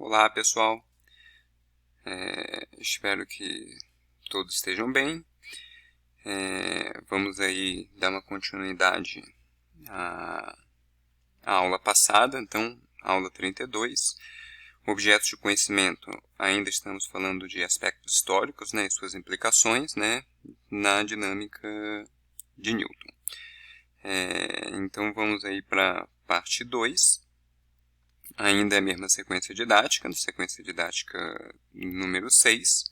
Olá pessoal, espero que todos estejam bem. Vamos aí dar uma continuidade à aula passada, então aula 32. Objetos de conhecimento, ainda estamos falando de aspectos históricos, né, e suas implicações, né, na dinâmica de Newton. Então vamos aí para a parte 2. Ainda é a mesma sequência didática número 6.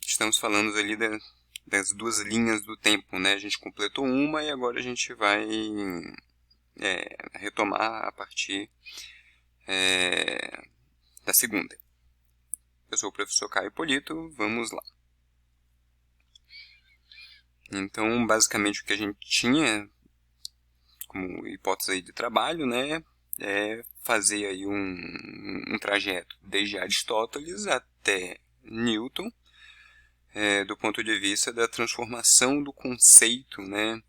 Estamos falando ali das duas linhas do tempo, né? A gente completou uma e agora a gente vai retomar a partir da segunda. Eu sou o professor Caio Polito, vamos lá. Então, basicamente, o que a gente tinha como hipótese aí de trabalho, né, é fazer aí um trajeto desde Aristóteles até Newton, do ponto de vista da transformação do conceito, né,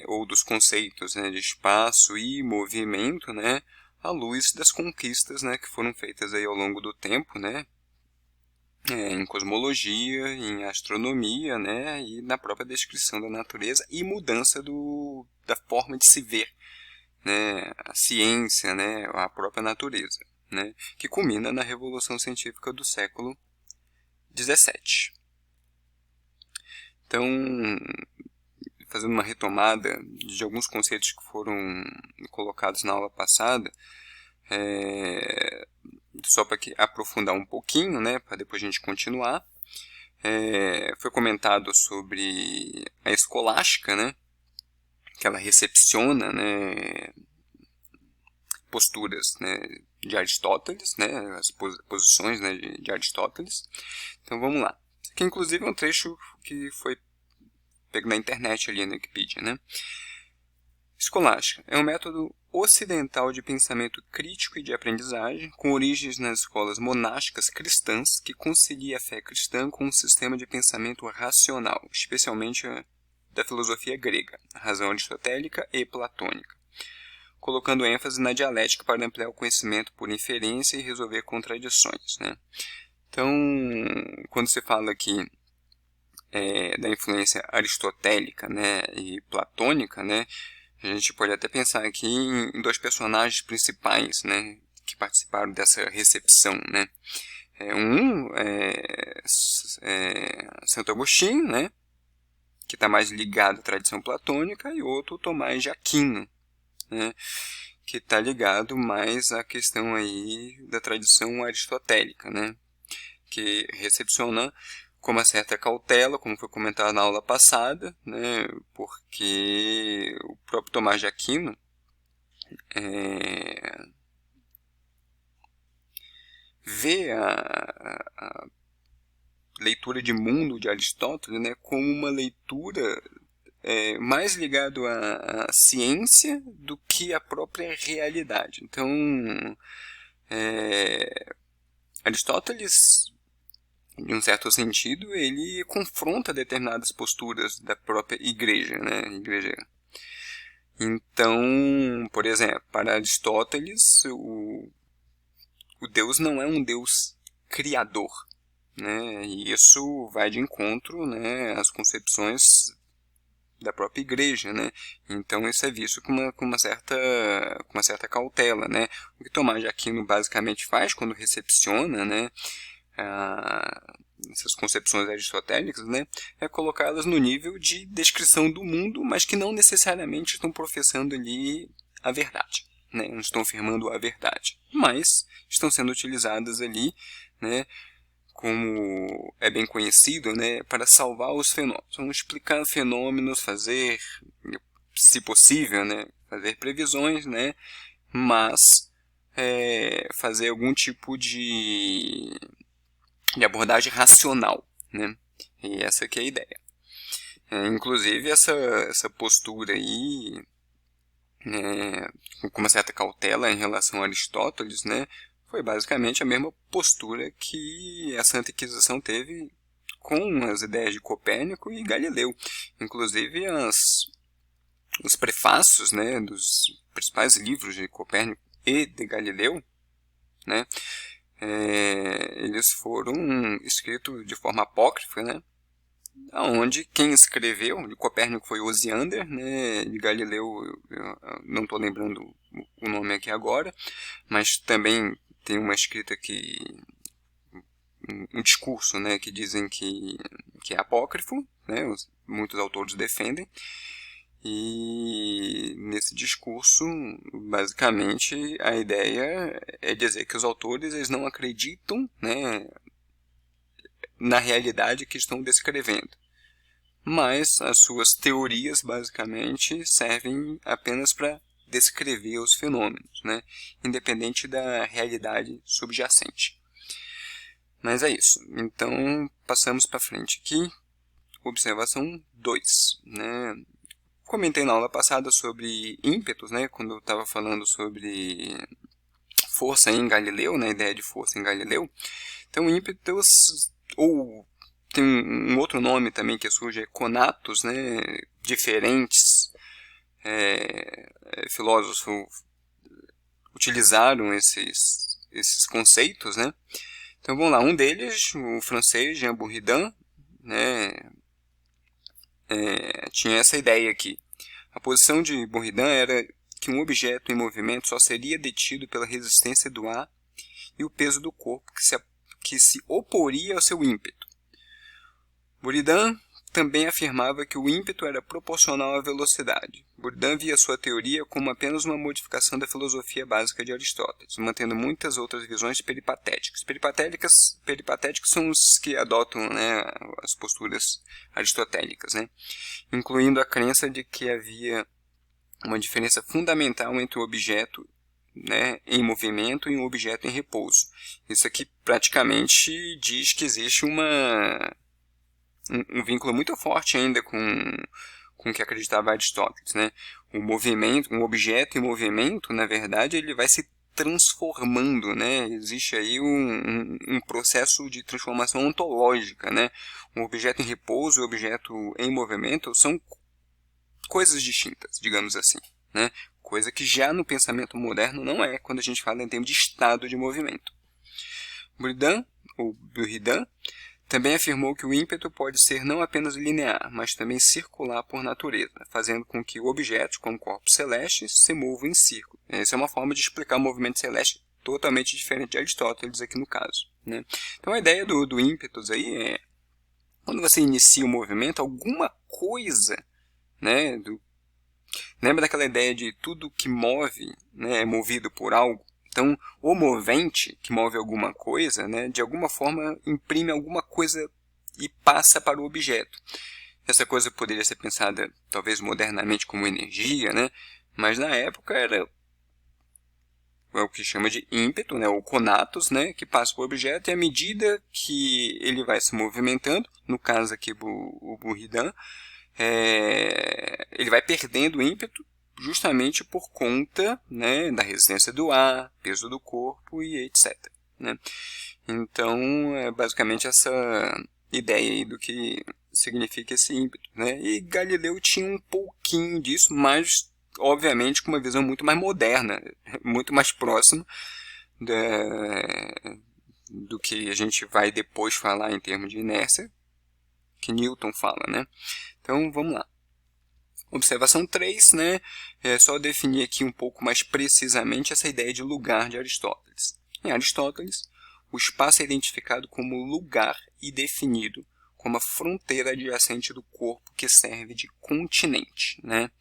ou dos conceitos, né, de espaço e movimento, né, à luz das conquistas, né, que foram feitas aí ao longo do tempo, né, em cosmologia, em astronomia, né, e na própria descrição da natureza e mudança da forma de se ver, né, a ciência, né, a própria natureza, né, que culmina na Revolução Científica do século XVII. Então, fazendo uma retomada de alguns conceitos que foram colocados na aula passada, só para aprofundar um pouquinho, né, para depois a gente continuar, foi comentado sobre a escolástica, né, que ela recepciona, né, posturas, né, de Aristóteles, né, as posições, né, de Aristóteles. Então vamos lá. Isso aqui inclusive é um trecho que foi pego na internet ali na Wikipedia, né. Escolástica é um método ocidental de pensamento crítico e de aprendizagem, com origens nas escolas monásticas cristãs, que concilia a fé cristã com um sistema de pensamento racional, especialmente da filosofia grega, a razão aristotélica e platônica, colocando ênfase na dialética para ampliar o conhecimento por inferência e resolver contradições, né? Então, quando se fala aqui da influência aristotélica, né, e platônica, né, a gente pode até pensar aqui em dois personagens principais, né, que participaram dessa recepção, né. Um é Santo Agostinho, né, que está mais ligado à tradição platônica, e outro Tomás de Aquino, né, que está ligado mais à questão aí da tradição aristotélica, né, que recepciona com uma certa cautela, como foi comentado na aula passada, né, porque o próprio Tomás de Aquino vê a leitura de mundo de Aristóteles, né, como uma leitura mais ligada à ciência do que à própria realidade. Então, Aristóteles, em um certo sentido, ele confronta determinadas posturas da própria igreja, né? Então, por exemplo, para Aristóteles, o Deus não é um Deus criador, né? E isso vai de encontro, né, às concepções da própria igreja, né? Então isso é visto com uma certa cautela, né? O que Tomás de Aquino basicamente faz quando recepciona, né, essas concepções aristotélicas, né, é colocá-las no nível de descrição do mundo, mas que não necessariamente estão professando ali a verdade, né, não estão afirmando a verdade, mas estão sendo utilizadas ali, né, como é bem conhecido, né, para salvar os fenômenos. Vamos explicar fenômenos, fazer, se possível, né, fazer previsões, né, mas fazer algum tipo de abordagem racional, né? E essa aqui é a ideia. Inclusive, essa postura aí, com uma certa cautela em relação a Aristóteles, né, foi basicamente a mesma postura que a Santa Inquisição teve com as ideias de Copérnico e Galileu. Inclusive, os prefácios, né, dos principais livros de Copérnico e de Galileu, né, eles foram escritos de forma apócrifa, né, onde quem escreveu, de Copérnico foi Osiander, né, de Galileu eu não estou lembrando o nome aqui agora, mas também tem uma escrita que um discurso, né, que dizem que é apócrifo, né, muitos autores defendem, e nesse discurso, basicamente, a ideia é dizer que os autores eles não acreditam, né, na realidade que estão descrevendo, mas as suas teorias, basicamente, servem apenas para descrever os fenômenos, né, independente da realidade subjacente. Mas é isso. Então, passamos para frente aqui. Observação 2. Né? Comentei na aula passada sobre ímpetos, né? Quando eu estava falando sobre força em Galileu, né? A ideia de força em Galileu. Então, ímpetos, ou tem um outro nome também que surge, é conatos, né? Diferentes filósofos utilizaram esses conceitos, né? Então vamos lá, um deles, o francês Jean Buridan, né, tinha essa ideia aqui. A posição de Buridan era que um objeto em movimento só seria detido pela resistência do ar e o peso do corpo que se oporia ao seu ímpeto. Buridan também afirmava que o ímpeto era proporcional à velocidade. Buridan via sua teoria como apenas uma modificação da filosofia básica de Aristóteles, mantendo muitas outras visões peripatéticas. Peripatéticos são os que adotam, né, as posturas aristotélicas, né, incluindo a crença de que havia uma diferença fundamental entre o objeto, né, em movimento e um objeto em repouso. Isso aqui praticamente diz que existe um vínculo muito forte ainda com o que acreditava Aristóteles, né? O movimento, um objeto em movimento, na verdade, ele vai se transformando, né? Existe aí um processo de transformação ontológica, né? Um objeto em repouso e um objeto em movimento são coisas distintas, digamos assim, né? Coisa que já no pensamento moderno não é, quando a gente fala em termos de estado de movimento. Buridan também afirmou que o ímpeto pode ser não apenas linear, mas também circular por natureza, fazendo com que objetos como corpos celestes se movam em círculo. Essa é uma forma de explicar o movimento celeste totalmente diferente de Aristóteles aqui no caso, né? Então a ideia do ímpetus aí é, quando você inicia o movimento, alguma coisa, né, lembra daquela ideia de tudo que move, né, é movido por algo? Então, o movente, que move alguma coisa, né, de alguma forma imprime alguma coisa e passa para o objeto. Essa coisa poderia ser pensada, talvez modernamente, como energia, né, mas na época era o que chama de ímpeto, né, ou conatos, né, que passa para o objeto, e à medida que ele vai se movimentando, no caso aqui o Buridan, ele vai perdendo o ímpeto, justamente por conta, né, da resistência do ar, peso do corpo e etc, né? Então, é basicamente essa ideia aí do que significa esse ímpeto, né? E Galileu tinha um pouquinho disso, mas obviamente com uma visão muito mais moderna, muito mais próxima do que a gente vai depois falar em termos de inércia, que Newton fala, né? Então, vamos lá. Observação 3, né, é só definir aqui um pouco mais precisamente essa ideia de lugar de Aristóteles. Em Aristóteles, o espaço é identificado como lugar e definido como a fronteira adjacente do corpo que serve de continente, né?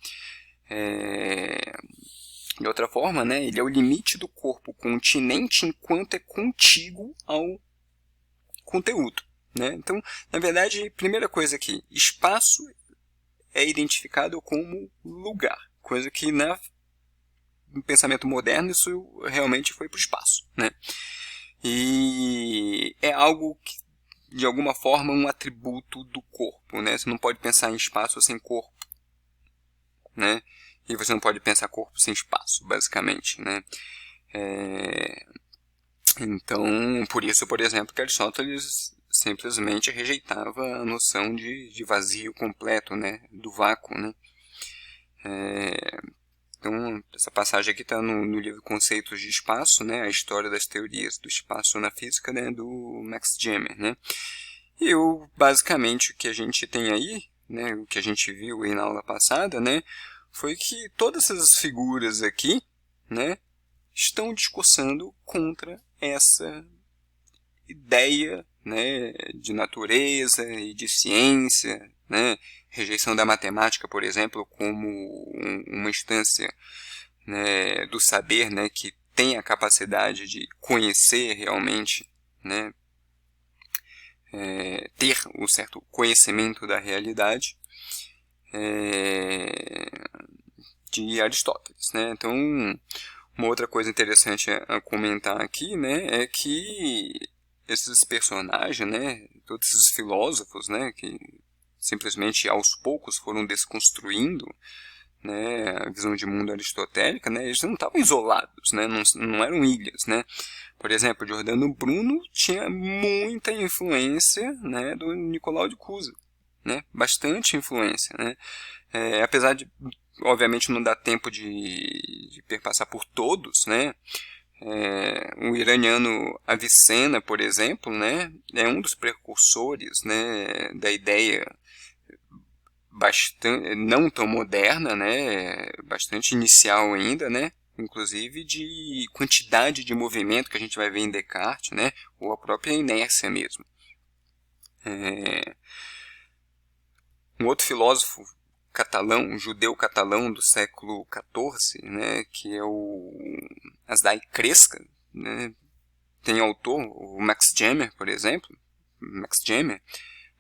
De outra forma, né, ele é o limite do corpo continente enquanto é contíguo ao conteúdo, né? Então, na verdade, primeira coisa aqui, espaço é identificado como lugar, coisa que no pensamento moderno isso realmente foi para o espaço, né? E é algo que, de alguma forma, um atributo do corpo, né? Você não pode pensar em espaço sem corpo, né? E você não pode pensar corpo sem espaço, basicamente, né? Então, por isso, por exemplo, que Aristóteles simplesmente rejeitava a noção de vazio completo, né, do vácuo, né. Então, essa passagem aqui está no livro Conceitos de Espaço, né, a história das teorias do espaço na física, né, do Max Jammer, né. E basicamente o que a gente tem aí, né, o que a gente viu aí na aula passada, né, foi que todas essas figuras aqui, né, estão discursando contra essa ideia, né, de natureza e de ciência, né, rejeição da matemática, por exemplo, como uma instância, né, do saber, né, que tem a capacidade de conhecer realmente, né, ter um certo conhecimento da realidade, de Aristóteles, né? Então, uma outra coisa interessante a comentar aqui, né, é que esses personagens, né, todos esses filósofos, né, que simplesmente aos poucos foram desconstruindo, né, a visão de mundo aristotélica, né, eles não estavam isolados, né, não eram ilhas, né. Por exemplo, Giordano Bruno tinha muita influência, né, do Nicolau de Cusa, né, bastante influência, né. Apesar de, obviamente, não dá tempo de perpassar por todos, né. O iraniano Avicenna, por exemplo, né, é um dos precursores, né, da ideia bastante, não tão moderna, né, bastante inicial ainda, né, inclusive de quantidade de movimento que a gente vai ver em Descartes, né, ou a própria inércia mesmo. Um outro filósofo catalão, um judeu catalão do século XIV, né, que é o Asdai Cresca, né, tem autor, o Max Jammer, por exemplo. Max Jammer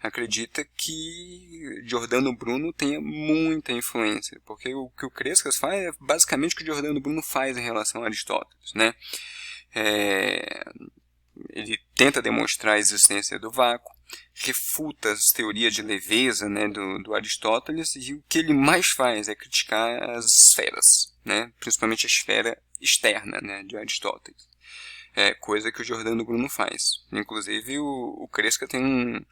acredita que Giordano Bruno tenha muita influência, porque o que o Crescas faz é basicamente o que o Giordano Bruno faz em relação a Aristóteles, né? Ele tenta demonstrar a existência do vácuo, refuta as teorias de leveza, né, do Aristóteles, e o que ele mais faz é criticar as esferas, né, principalmente a esfera externa, né, de Aristóteles. Coisa que o Giordano Bruno faz. Inclusive, o Cresca tem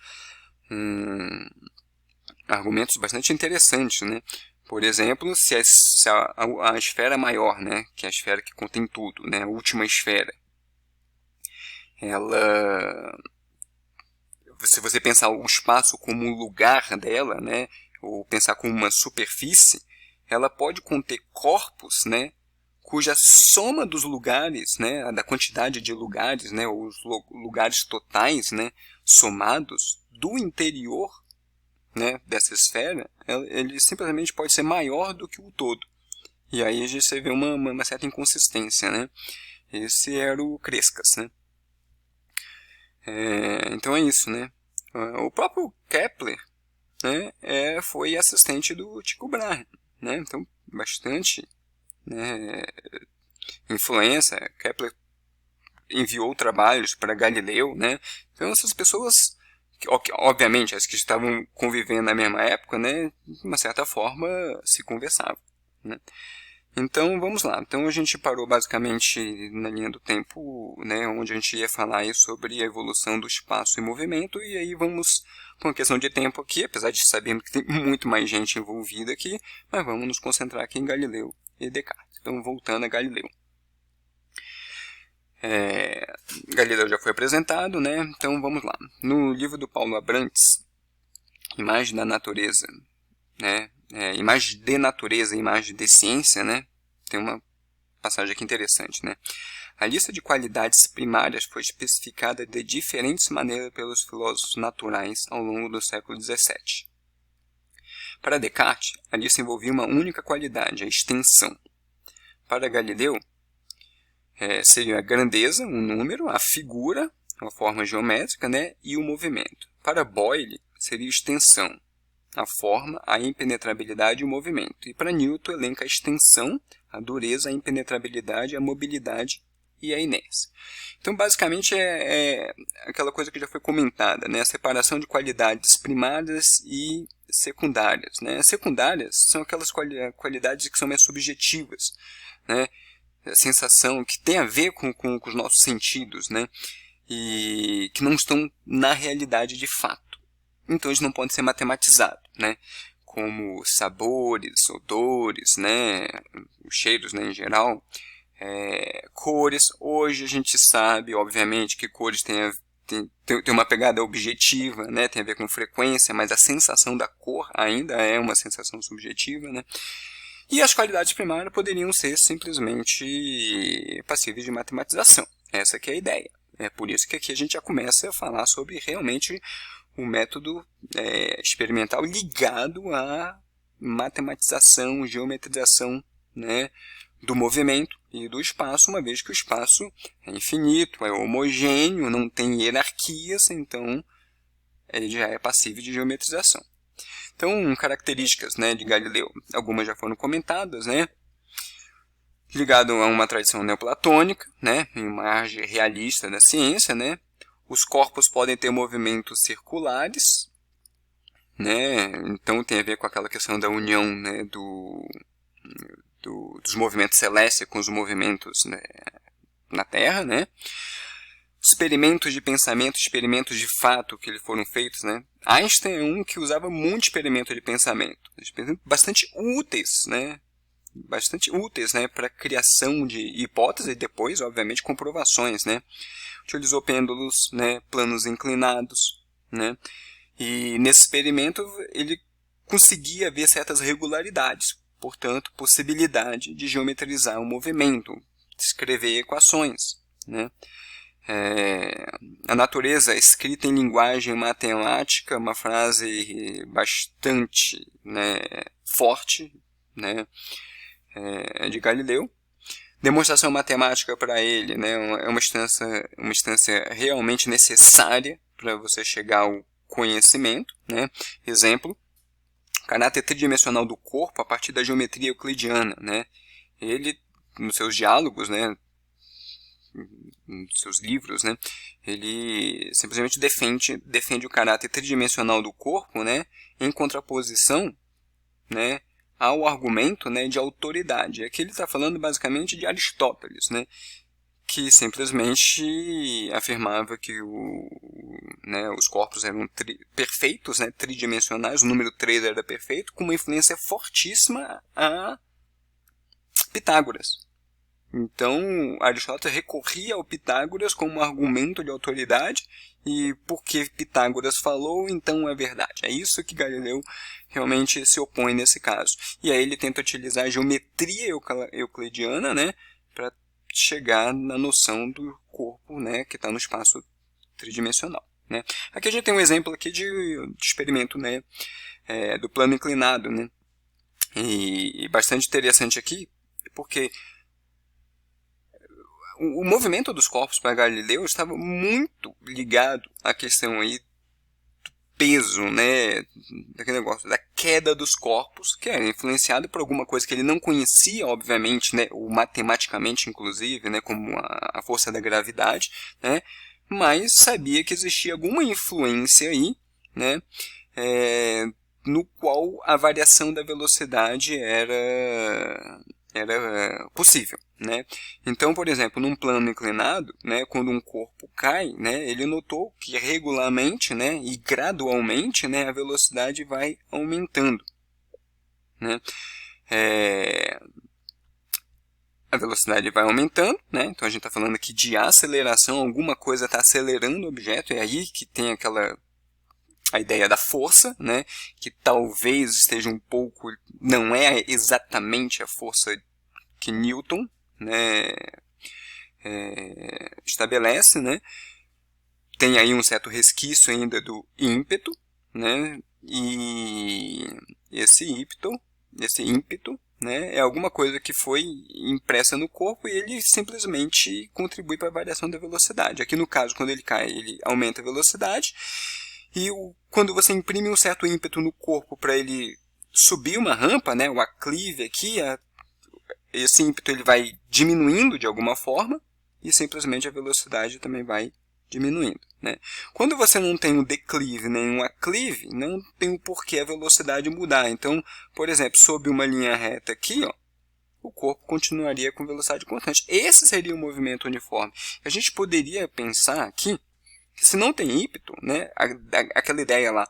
argumentos bastante interessantes, né? Por exemplo, se a esfera maior, né, que é a esfera que contém tudo, né, a última esfera, se você pensar o espaço como um lugar dela, né, ou pensar como uma superfície, ela pode conter corpos, né, cuja soma dos lugares, né, da quantidade de lugares, né, os lugares totais, né, somados do interior, né, dessa esfera, ele simplesmente pode ser maior do que o todo. E aí você vê uma certa inconsistência, né? Esse era o Crescas, né? Então é isso, né? O próprio Kepler, né, foi assistente do Tycho Brahe, né? Então, bastante, né, influência. Kepler enviou trabalhos para Galileu, né? Então essas pessoas, obviamente, as que estavam convivendo na mesma época, né, de uma certa forma se conversavam, né? Então, vamos lá. Então, a gente parou basicamente na linha do tempo, né, onde a gente ia falar aí sobre a evolução do espaço e movimento, e aí vamos, por uma questão de tempo aqui, apesar de sabermos que tem muito mais gente envolvida aqui, mas vamos nos concentrar aqui em Galileu e Descartes. Então, voltando a Galileu. Galileu já foi apresentado, né? Então, vamos lá. No livro do Paulo Abrantes, Imagem da Natureza, né? Imagem de natureza e imagem de ciência, né? Tem uma passagem aqui interessante, né? A lista de qualidades primárias foi especificada de diferentes maneiras pelos filósofos naturais ao longo do século XVII. Para Descartes, a lista envolvia uma única qualidade, a extensão. Para Galileu, seria a grandeza, um número, a figura, uma forma geométrica, né? E o movimento. Para Boyle, seria extensão, a forma, a impenetrabilidade e o movimento. E para Newton, elenca a extensão, a dureza, a impenetrabilidade, a mobilidade e a inércia. Então, basicamente, é aquela coisa que já foi comentada, né? A separação de qualidades primárias e secundárias, né? As secundárias são aquelas qualidades que são mais subjetivas, né? A sensação que tem a ver com os nossos sentidos, né? E que não estão na realidade de fato. Então, eles não podem ser matematizados, né? como sabores, odores, né, cheiros, né, em geral, cores. Hoje a gente sabe, obviamente, que cores tem uma pegada objetiva, né, tem a ver com frequência, mas a sensação da cor ainda é uma sensação subjetiva, né? E as qualidades primárias poderiam ser simplesmente passíveis de matematização. Essa que é a ideia. É por isso que aqui a gente já começa a falar sobre realmente o método experimental ligado à matematização, geometrização, né, do movimento e do espaço, uma vez que o espaço é infinito, é homogêneo, não tem hierarquias, então ele já é passível de geometrização. Então, características, né, de Galileu, algumas já foram comentadas, né, ligado a uma tradição neoplatônica, né, em uma arte realista da ciência, né, os corpos podem ter movimentos circulares, né, então tem a ver com aquela questão da união, né, dos movimentos celestes com os movimentos, né, na Terra, né. Experimentos de pensamento, experimentos de fato que foram feitos, né. Einstein é um que usava muito experimento de pensamento, bastante úteis, né, para a criação de hipóteses e depois, obviamente, comprovações, né. Utilizou pêndulos, né, planos inclinados, né, e nesse experimento ele conseguia ver certas regularidades, portanto, possibilidade de geometrizar o movimento, escrever equações, né. A natureza escrita em linguagem matemática, uma frase bastante, né, forte, né, de Galileu. Demonstração matemática para ele, né, é uma instância realmente necessária para você chegar ao conhecimento, né. Exemplo, caráter tridimensional do corpo a partir da geometria euclidiana, né. Ele, nos seus diálogos, né, nos seus livros, né, ele simplesmente defende o caráter tridimensional do corpo, né, em contraposição, né, ao argumento, né, de autoridade. Aqui ele está falando basicamente de Aristóteles, né, que simplesmente afirmava que os corpos eram perfeitos, né, tridimensionais, o número 3 era perfeito, com uma influência fortíssima a Pitágoras. Então, Aristóteles recorria ao Pitágoras como argumento de autoridade, e porque Pitágoras falou, então é verdade. É isso que Galileu realmente se opõe nesse caso. E aí ele tenta utilizar a geometria euclidiana, né, para chegar na noção do corpo, né, que está no espaço tridimensional, né. Aqui a gente tem um exemplo aqui de experimento, né, do plano inclinado, né, e bastante interessante aqui, porque o movimento dos corpos para Galileu estava muito ligado à questão aí do peso, né, daquele negócio, da queda dos corpos, que era influenciado por alguma coisa que ele não conhecia, obviamente, né, ou matematicamente, inclusive, né, como a força da gravidade, né, mas sabia que existia alguma influência aí, né, no qual a variação da velocidade era possível, né? Então, por exemplo, num plano inclinado, né, quando um corpo cai, né, ele notou que regularmente, né, e gradualmente, né, a velocidade vai aumentando, né? A velocidade vai aumentando, né? Então a gente está falando aqui de aceleração, alguma coisa está acelerando o objeto, é aí que tem a ideia da força, né, que talvez esteja um pouco, não é exatamente a força que Newton, né, estabelece, né, tem aí um certo resquício ainda do ímpeto, né, e esse ímpeto, né, é alguma coisa que foi impressa no corpo e ele simplesmente contribui para a variação da velocidade. Aqui no caso, quando ele cai, ele aumenta a velocidade. E quando você imprime um certo ímpeto no corpo para ele subir uma rampa, né, o aclive aqui, esse ímpeto ele vai diminuindo de alguma forma e simplesmente a velocidade também vai diminuindo, né? Quando você não tem um declive nem um aclive, não tem o porquê a velocidade mudar. Então, por exemplo, sob uma linha reta aqui, ó, o corpo continuaria com velocidade constante. Esse seria o movimento uniforme. A gente poderia pensar aqui, se não tem ímpeto, né, aquela ideia lá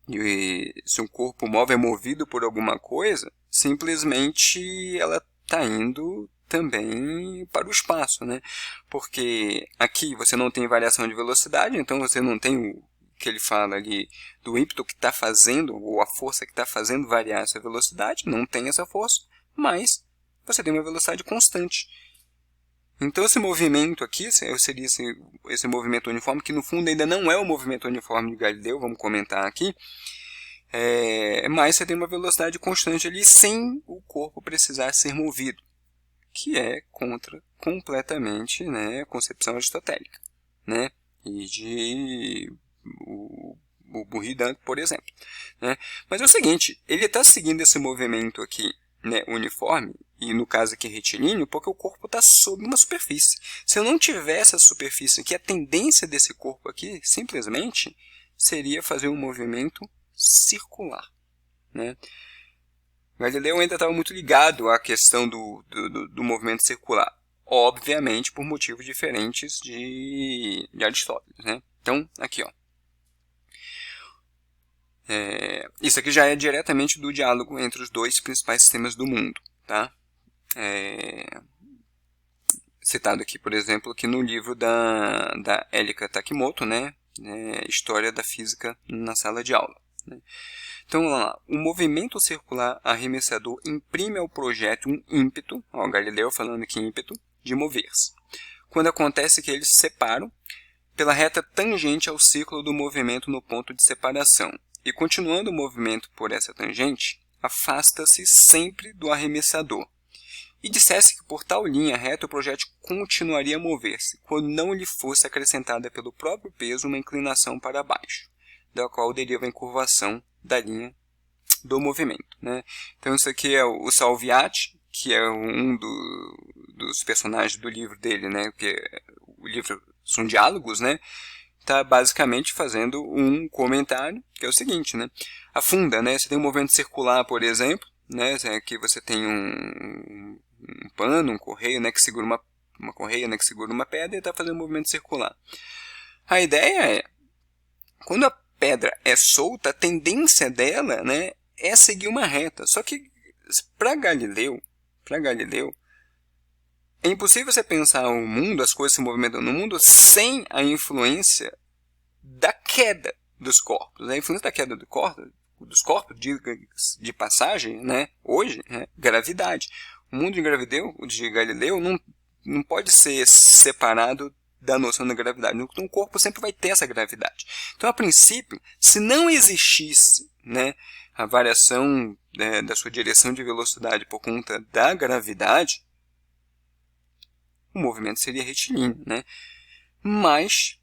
E se um corpo móvel é movido por alguma coisa, simplesmente ela está indo também para o espaço, né? Porque aqui você não tem variação de velocidade, então você não tem o que ele fala ali do ímpeto que está fazendo, ou a força que está fazendo variar essa velocidade, não tem essa força, mas você tem uma velocidade constante. Então esse movimento aqui seria esse movimento uniforme, que no fundo ainda não é o movimento uniforme de Galileu, vamos comentar aqui, mas você tem uma velocidade constante ali sem o corpo precisar ser movido, que é contra completamente, né, a concepção aristotélica, né, e de o Buridan, por exemplo, né. Mas é o seguinte, ele está seguindo esse movimento aqui, né, uniforme, e no caso aqui retilíneo, porque o corpo está sob uma superfície. Se eu não tivesse a superfície aqui, a tendência desse corpo aqui, simplesmente, seria fazer um movimento circular, né. Galileu ainda estava muito ligado à questão do movimento circular, obviamente por motivos diferentes de Aristóteles, né. Então, aqui, ó. Isso aqui já é diretamente do diálogo entre os dois principais sistemas do mundo, tá? Citado aqui, por exemplo, aqui no livro da Elika Takimoto, né? História da Física na Sala de Aula, né? Então, vamos lá. O movimento circular arremessador imprime ao projétil um ímpeto, ó, Galileu falando aqui ímpeto, de mover-se. Quando acontece que eles se separam pela reta tangente ao círculo do movimento no ponto de separação, e continuando o movimento por essa tangente, afasta-se sempre do arremessador. E dissesse que por tal linha reta o projétil continuaria a mover-se, quando não lhe fosse acrescentada pelo próprio peso uma inclinação para baixo, da qual deriva a incurvação da linha do movimento, né? Então isso aqui é o Salviati, que é um dos personagens do livro dele, né? Porque o livro são diálogos, né? Está basicamente fazendo um comentário, que é o seguinte, né? Afunda, né? Você tem um movimento circular, por exemplo, né? Aqui você tem um pano, um correio, né? Que segura uma correia, né? Que segura uma pedra e está fazendo um movimento circular. A ideia é, quando a pedra é solta, a tendência dela, né, é seguir uma reta. Só que para Galileu, é impossível você pensar o mundo, as coisas se movimentando no mundo, sem a influência da queda dos corpos. A influência da queda dos corpos de passagem, né, hoje, é gravidade. O mundo de Galileu não pode ser separado da noção da gravidade. Então, o corpo sempre vai ter essa gravidade. Então, a princípio, se não existisse, né, a variação, né, da sua direção de velocidade por conta da gravidade, o movimento seria retilíneo, né? Mas,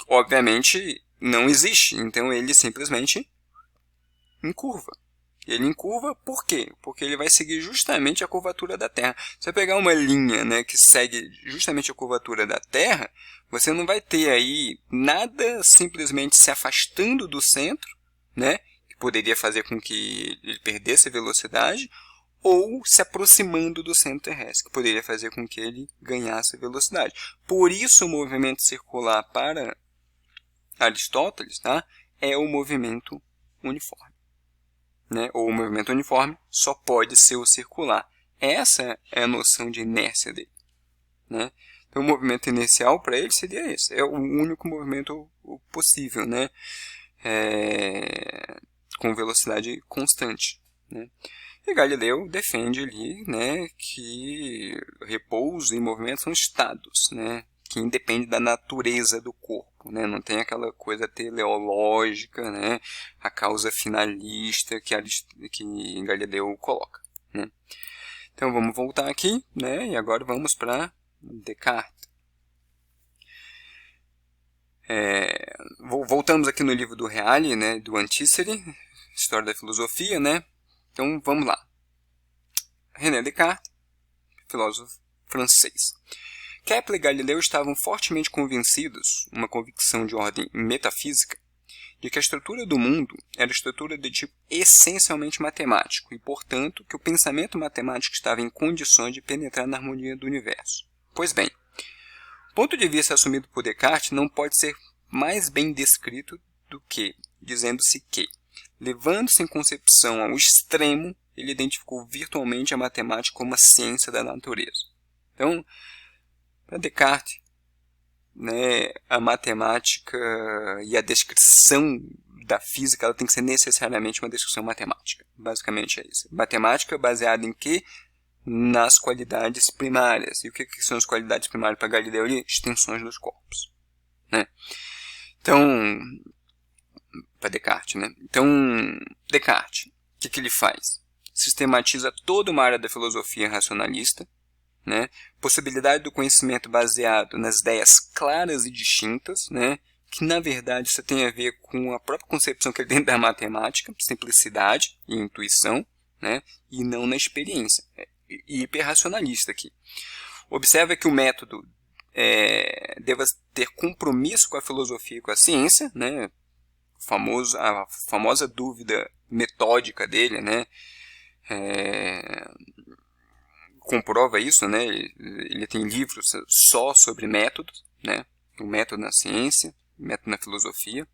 obviamente, não existe. Então, ele simplesmente encurva. Ele encurva por quê? Porque ele vai seguir justamente a curvatura da Terra. Se você pegar uma linha, né, que segue justamente a curvatura da Terra, você não vai ter aí nada simplesmente se afastando do centro, né, que poderia fazer com que ele perdesse velocidade, ou se aproximando do centro terrestre, que poderia fazer com que ele ganhasse velocidade. Por isso o movimento circular para Aristóteles, tá, é o movimento uniforme, né? Ou o movimento uniforme só pode ser o circular. Essa é a noção de inércia dele, né? Então o movimento inercial para ele seria esse, é o único movimento possível, né? Com velocidade constante, né? E Galileu defende ali, né, que repouso e movimento são estados, né, que independem da natureza do corpo, né, não tem aquela coisa teleológica, né, a causa finalista que Galileu coloca, né. Então vamos voltar aqui, né, e agora vamos para Descartes. Voltamos aqui no livro do Reale, né, do Antícere, História da Filosofia, né. Então, vamos lá. René Descartes, filósofo francês. Kepler e Galileu estavam fortemente convencidos, uma convicção de ordem metafísica, de que a estrutura do mundo era estrutura de tipo essencialmente matemático e, portanto, que o pensamento matemático estava em condições de penetrar na harmonia do universo. Pois bem, o ponto de vista assumido por Descartes não pode ser mais bem descrito do que dizendo-se que, levando-se em concepção ao extremo, ele identificou virtualmente a matemática como a ciência da natureza. Então, para Descartes, né, a matemática e a descrição da física ela tem que ser necessariamente uma descrição matemática. Basicamente é isso. Matemática baseada em quê? Nas qualidades primárias. E o que são as qualidades primárias para Galileu? Extensões dos corpos. Né? Então, para Descartes, né? Então, Descartes, o que ele faz? Sistematiza toda uma área da filosofia racionalista, né? Possibilidade do conhecimento baseado nas ideias claras e distintas, né? Que na verdade isso tem a ver com a própria concepção que ele tem da matemática, simplicidade e intuição, né? E não na experiência. É hiperracionalista aqui. Observa que o método deva ter compromisso com a filosofia e com a ciência, né? A famosa dúvida metódica dele, né? Comprova isso, né? Ele tem livros só sobre métodos, né? O método na ciência, o método na filosofia.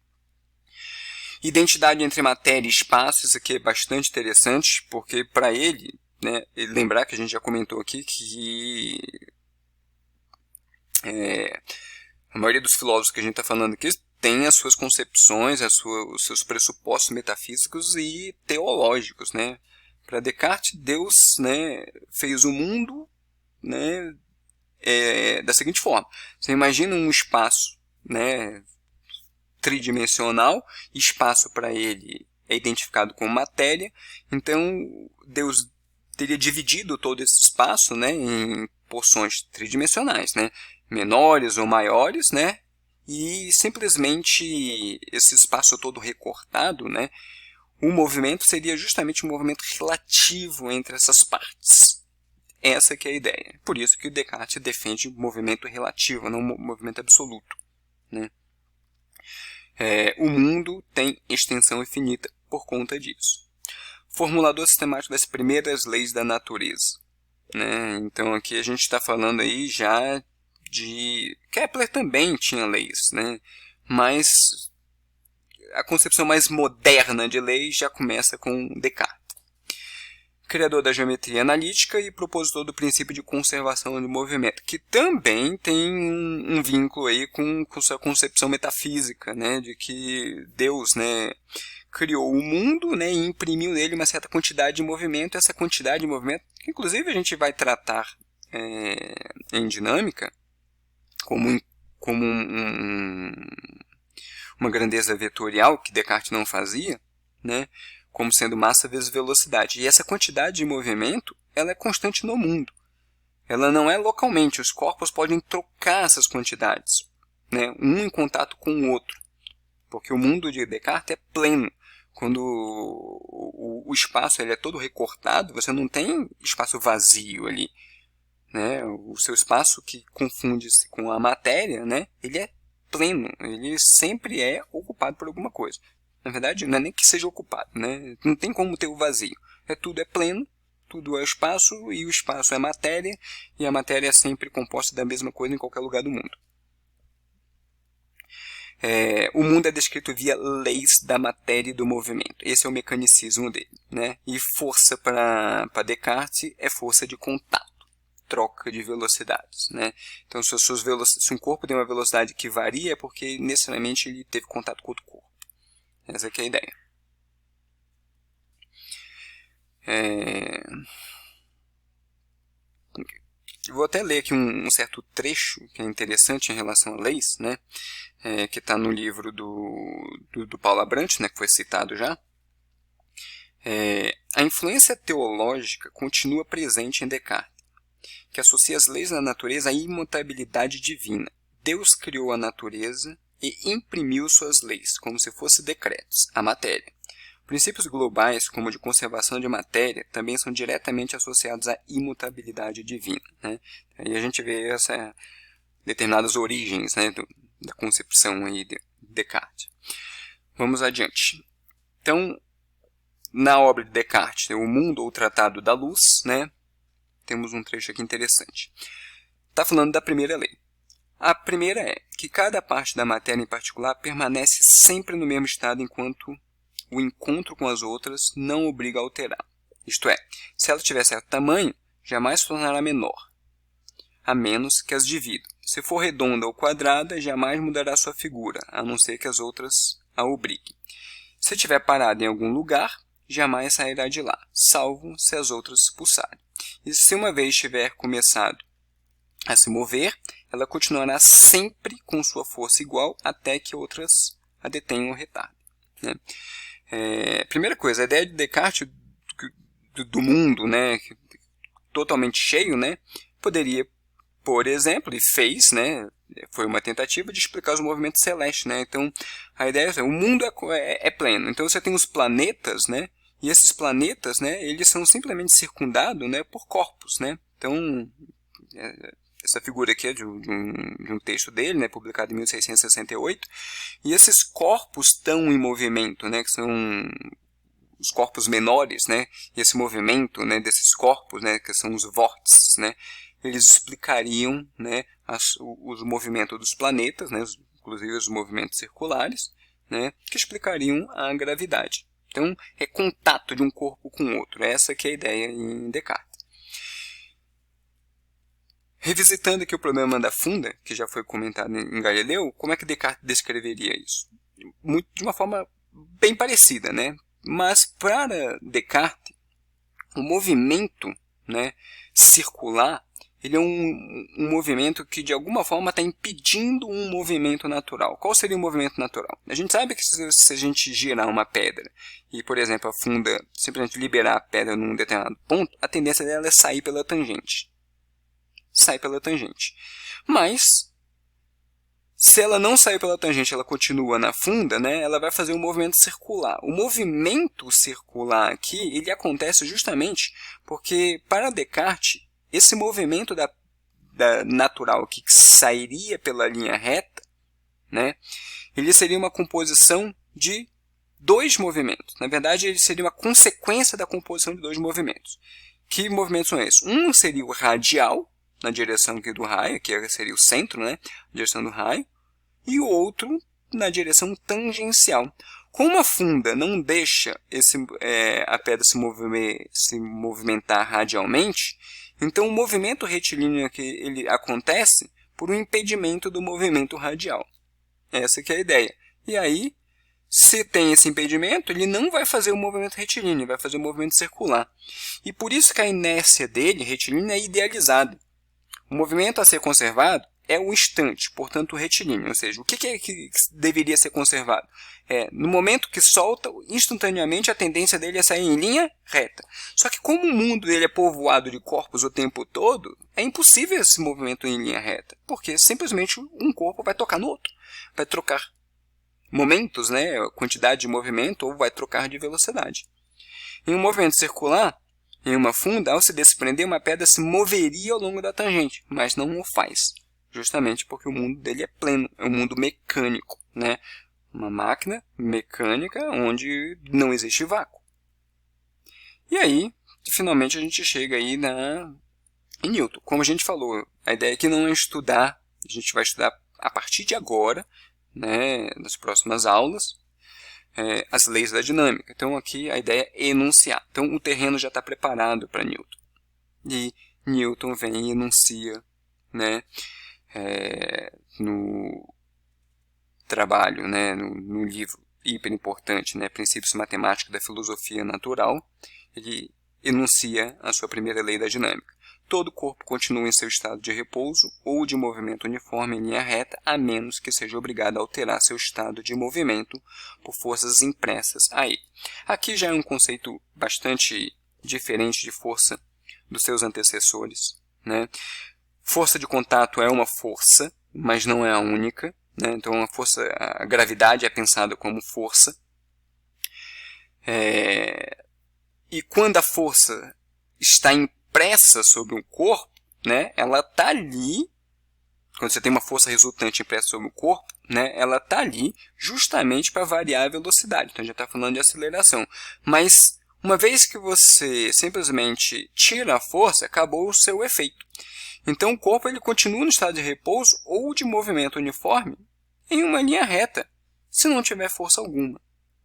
Identidade entre matéria e espaço, isso aqui é bastante interessante, porque para ele, né, lembrar que a gente já comentou aqui que a maioria dos filósofos que a gente está falando aqui tem as suas concepções, os seus pressupostos metafísicos e teológicos, né? Para Descartes, Deus, né, fez o mundo, né, da seguinte forma. Você imagina um espaço, né, tridimensional, espaço para ele é identificado como matéria, então Deus teria dividido todo esse espaço, né, em porções tridimensionais, né, menores ou maiores, né, e simplesmente esse espaço todo recortado, né, o movimento seria justamente um movimento relativo entre essas partes. Essa que é a ideia. Por isso que o Descartes defende o movimento relativo, não o movimento absoluto. Né? O mundo tem extensão infinita por conta disso. Formulador sistemático das primeiras leis da natureza. Né? Então aqui a gente está falando aí já de... Kepler também tinha leis, né? Mas a concepção mais moderna de leis já começa com Descartes. Criador da geometria analítica e propositor do princípio de conservação do movimento, que também tem um vínculo aí com sua concepção metafísica, né, de que Deus, né, criou o mundo, né, e imprimiu nele uma certa quantidade de movimento, essa quantidade de movimento, que inclusive a gente vai tratar em dinâmica, como uma grandeza vetorial, que Descartes não fazia, né, como sendo massa vezes velocidade. E essa quantidade de movimento ela é constante no mundo. Ela não é localmente. Os corpos podem trocar essas quantidades, né, um em contato com o outro. Porque o mundo de Descartes é pleno. Quando o espaço ele é todo recortado, você não tem espaço vazio ali. Né? O seu espaço que confunde-se com a matéria, né, ele é pleno. Ele sempre é ocupado por alguma coisa. Na verdade, não é nem que seja ocupado, né? Não tem como ter o vazio. Tudo é pleno, tudo é espaço, e o espaço é matéria, e a matéria é sempre composta da mesma coisa em qualquer lugar do mundo. O mundo é descrito via leis da matéria e do movimento. Esse é o mecanicismo dele. Né? E força para Descartes é força de contato, troca de velocidades. Né? Então, se um corpo tem uma velocidade que varia, é porque necessariamente ele teve contato com outro corpo. Essa aqui é a ideia. Vou até ler aqui um certo trecho que é interessante em relação a leis, né? Que está no livro do Paulo Abrantes, né? Que foi citado já. A influência teológica continua presente em Descartes, que associa as leis da natureza à imutabilidade divina. Deus criou a natureza e imprimiu suas leis, como se fossem decretos, a matéria. Princípios globais, como o de conservação de matéria, também são diretamente associados à imutabilidade divina. Né? Aí a gente vê essas determinadas origens, né, da concepção aí de Descartes. Vamos adiante. Então, na obra de Descartes, O Mundo ou Tratado da Luz, né, temos um trecho aqui interessante. Está falando da primeira lei. A primeira é que cada parte da matéria em particular permanece sempre no mesmo estado enquanto o encontro com as outras não obriga a alterar. Isto é, se ela tiver certo tamanho, jamais se tornará menor, a menos que as divida. Se for redonda ou quadrada, jamais mudará sua figura, a não ser que as outras a obriguem. Se estiver parada em algum lugar, jamais sairá de lá, salvo se as outras expulsarem. E se uma vez tiver começado a se mover, ela continuará sempre com sua força igual até que outras a detenham ou retardem. Né? Primeira coisa, a ideia de Descartes do mundo, né, totalmente cheio, né, poderia, por exemplo, e fez, né, foi uma tentativa de explicar os movimentos celestes. Né? Então, a ideia é o mundo é pleno. Então, você tem os planetas, né, e esses planetas, né, eles são simplesmente circundados, né, por corpos. Né? Então, essa figura aqui é de um texto dele, né, publicado em 1668, e esses corpos estão em movimento, né, que são os corpos menores, né, e esse movimento, né, desses corpos, né, que são os vórtices, né, eles explicariam, né, os movimentos dos planetas, né, inclusive os movimentos circulares, né, que explicariam a gravidade. Então, é contato de um corpo com o outro. Essa que é a ideia em Descartes. Revisitando aqui o problema da funda, que já foi comentado em Galileu, como é que Descartes descreveria isso? De uma forma bem parecida, né? Mas para Descartes, o movimento, né, circular, ele é um movimento que de alguma forma está impedindo um movimento natural. Qual seria o movimento natural? A gente sabe que se a gente girar uma pedra e, por exemplo, a funda simplesmente liberar a pedra num determinado ponto, a tendência dela é sair pela tangente. Sai pela tangente. Mas, se ela não sair pela tangente, ela continua na funda, né, ela vai fazer um movimento circular. O movimento circular aqui, ele acontece justamente porque, para Descartes, esse movimento da natural que sairia pela linha reta, né, ele seria uma composição de dois movimentos. Na verdade, ele seria uma consequência da composição de dois movimentos. Que movimentos são esses? Um seria o radial, na direção aqui do raio, que seria o centro, né, a direção do raio, e o outro na direção tangencial. Como a funda não deixa a pedra se movimentar radialmente, então o movimento retilíneo aqui, ele acontece por um impedimento do movimento radial. Essa que é a ideia. E aí, se tem esse impedimento, ele não vai fazer o movimento retilíneo, ele vai fazer o movimento circular. E por isso que a inércia dele, retilíneo, é idealizada. O movimento a ser conservado é o instante, portanto, o retilíneo. Ou seja, o que deveria ser conservado? No momento que solta, instantaneamente a tendência dele é sair em linha reta. Só que como o mundo dele é povoado de corpos o tempo todo, é impossível esse movimento em linha reta, porque simplesmente um corpo vai tocar no outro. Vai trocar momentos, né, a quantidade de movimento, ou vai trocar de velocidade. Em um movimento circular, em uma funda, ao se desprender, uma pedra se moveria ao longo da tangente, mas não o faz, justamente porque o mundo dele é pleno, é um mundo mecânico, né? Uma máquina mecânica onde não existe vácuo. E aí, finalmente, a gente chega aí em Newton. Como a gente falou, a ideia aqui não é estudar, a gente vai estudar a partir de agora, né, nas próximas aulas, as leis da dinâmica. Então, aqui a ideia é enunciar. Então, o terreno já está preparado para Newton. E Newton vem e enuncia, né, no trabalho, né, no livro hiper importante, né, Princípios Matemáticos da Filosofia Natural, ele enuncia a sua primeira lei da dinâmica. Todo corpo continua em seu estado de repouso ou de movimento uniforme em linha reta, a menos que seja obrigado a alterar seu estado de movimento por forças impressas a ele. Aqui já é um conceito bastante diferente de força dos seus antecessores, né? Força de contato é uma força, mas não é a única, né? Então a gravidade é pensada como força. E quando a força está impressa sobre o corpo, né, ela está ali, quando você tem uma força resultante impressa sobre o corpo, né, ela está ali justamente para variar a velocidade. Então, a gente está falando de aceleração. Mas, uma vez que você simplesmente tira a força, acabou o seu efeito. Então o corpo ele continua no estado de repouso ou de movimento uniforme em uma linha reta, se não tiver força alguma,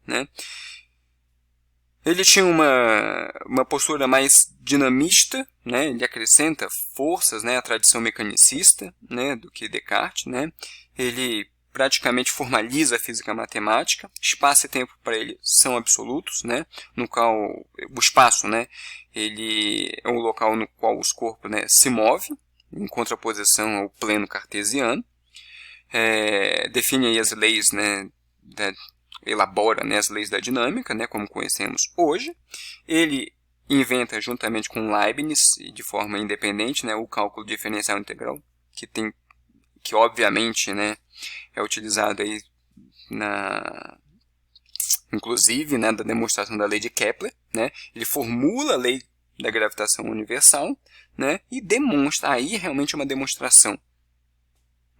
né? Ele tinha uma postura mais dinamista, né? Ele acrescenta forças, né, à tradição mecanicista, né, do que Descartes, né? Ele praticamente formaliza a física matemática. Espaço e tempo para ele são absolutos, né? No qual o espaço, né, ele é um local no qual os corpos, né, se movem, em contraposição ao pleno cartesiano. Define aí as leis, né, elabora, né, as leis da dinâmica, né, como conhecemos hoje. Ele inventa, juntamente com Leibniz, de forma independente, né, o cálculo diferencial integral, que obviamente, né, é utilizado aí inclusive, né, da demonstração da lei de Kepler, né. Ele formula a lei da gravitação universal, né, e demonstra, aí realmente uma demonstração,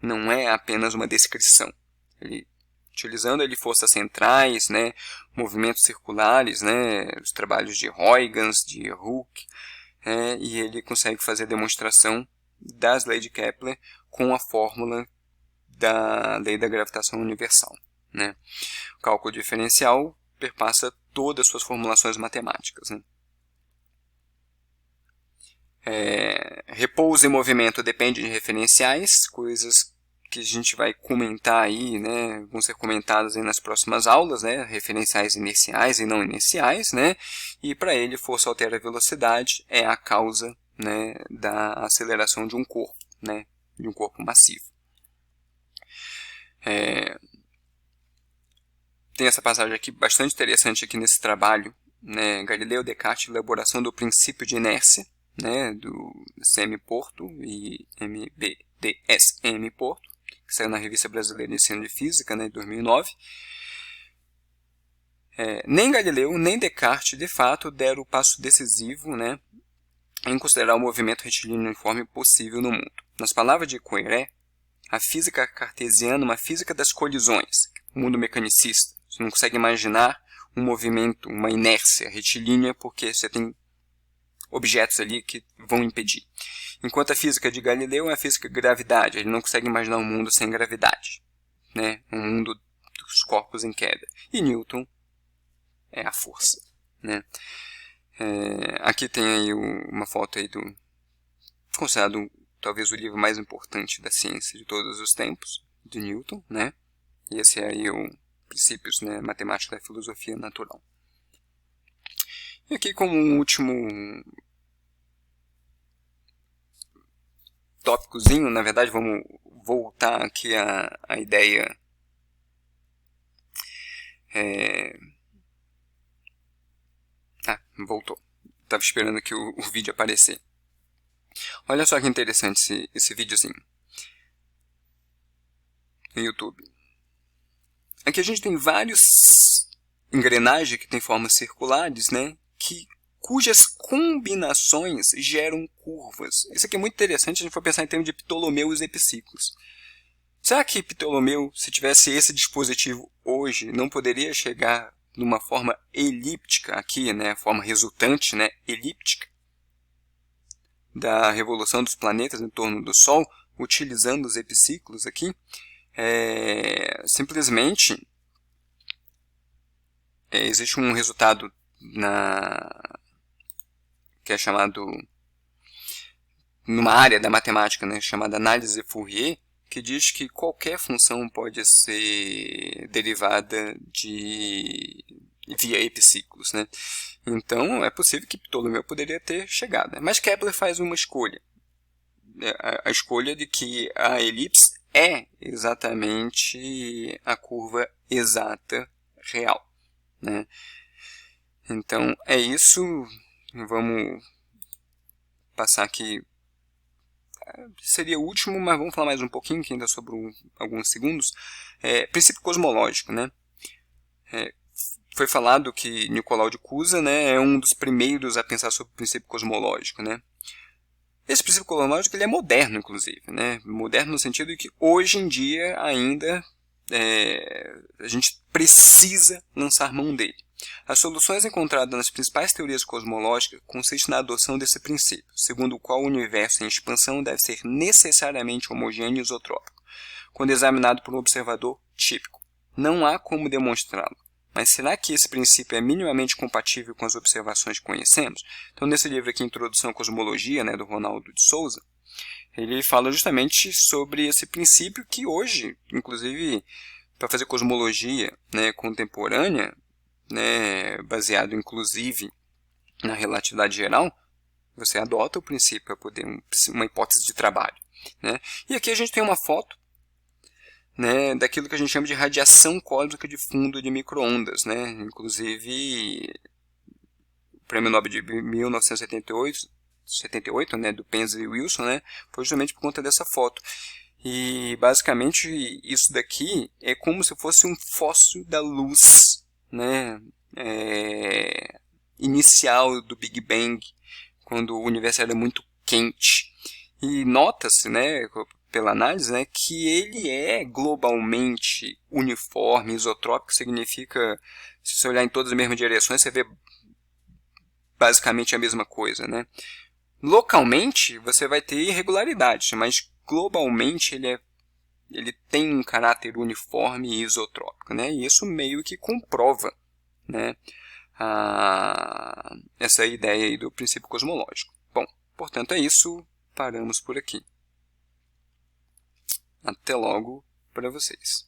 não é apenas uma descrição. Utilizando ele forças centrais, né, movimentos circulares, né, os trabalhos de Huygens, de Hooke, e ele consegue fazer a demonstração das leis de Kepler com a fórmula da lei da gravitação universal, né. O cálculo diferencial perpassa todas as suas formulações matemáticas, né. Repouso e movimento dependem de referenciais, coisas que a gente vai comentar aí, né, vão ser comentadas aí nas próximas aulas, né, referenciais inerciais e não inerciais, né, e para ele força altera a velocidade é a causa, né, da aceleração de um corpo, né, de um corpo massivo. Tem essa passagem aqui bastante interessante aqui nesse trabalho, né, Galileu Descartes, elaboração do princípio de inércia, né, do CM Porto e MBDSM Porto, que saiu na Revista Brasileira de Ensino de Física, né, de 2009. Nem Galileu, nem Descartes, de fato, deram o passo decisivo, né, em considerar o movimento retilíneo uniforme possível no mundo. Nas palavras de Poiret, a física cartesiana é uma física das colisões, o mundo mecanicista. Você não consegue imaginar um movimento, uma inércia retilínea, porque você tem objetos ali que vão impedir. Enquanto a física de Galileu é a física de gravidade, ele não consegue imaginar um mundo sem gravidade, né? Um mundo dos corpos em queda. E Newton é a força, né? Aqui tem aí uma foto aí considerado talvez o livro mais importante da ciência de todos os tempos, de Newton, né? E esse é aí o Princípios, né, Matemática da Filosofia Natural. E aqui como um último tópicozinho, na verdade vamos voltar aqui à ideia voltou. Estava esperando aqui o vídeo aparecer. Olha só que interessante esse videozinho no YouTube. Aqui a gente tem vários engrenagens que têm formas circulares, né, cujas combinações geram curvas. Isso aqui é muito interessante se a gente for pensar em termos de Ptolomeu e os epiciclos. Será que Ptolomeu, se tivesse esse dispositivo hoje, não poderia chegar numa forma elíptica aqui, né, a forma resultante, né, elíptica, da revolução dos planetas em torno do Sol, utilizando os epiciclos aqui? Simplesmente existe um resultado que é chamado, numa área da matemática, né, chamada análise de Fourier, que diz que qualquer função pode ser derivada via epiciclos, né? Então é possível que Ptolomeu poderia ter chegado, né? Mas Kepler faz uma escolha, a escolha de que a elipse é exatamente a curva exata real, né? Então é isso. Vamos passar aqui. Seria o último, mas vamos falar mais um pouquinho, que ainda sobrou alguns segundos. Princípio cosmológico, né? Foi falado que Nicolau de Cusa, né, é um dos primeiros a pensar sobre o princípio cosmológico, né? Esse princípio cosmológico ele é moderno, inclusive, né? Moderno no sentido de que hoje em dia ainda a gente precisa lançar mão dele. As soluções encontradas nas principais teorias cosmológicas consistem na adoção desse princípio, segundo o qual o universo em expansão deve ser necessariamente homogêneo e isotrópico, quando examinado por um observador típico. Não há como demonstrá-lo. Mas será que esse princípio é minimamente compatível com as observações que conhecemos? Então, nesse livro aqui, Introdução à Cosmologia, do Ronaldo de Souza, ele fala justamente sobre esse princípio que hoje, inclusive, para fazer cosmologia contemporânea, baseado inclusive na relatividade geral, você adota o princípio para poder uma hipótese de trabalho. E aqui a gente tem uma foto daquilo que a gente chama de radiação cósmica de fundo de micro-ondas. Inclusive, o Prêmio Nobel de 1978, do Penzias e Wilson, foi justamente por conta dessa foto. E, basicamente, isso daqui é como se fosse um fóssil da luz inicial do Big Bang, quando o universo era muito quente. E nota-se, pela análise, que ele é globalmente uniforme, isotrópico, significa, se você olhar em todas as mesmas direções, você vê basicamente a mesma coisa. Localmente, você vai ter irregularidades, mas globalmente ele tem um caráter uniforme e isotrópico. E isso meio que comprova essa ideia aí do princípio cosmológico. Bom, portanto é isso, paramos por aqui. Até logo para vocês.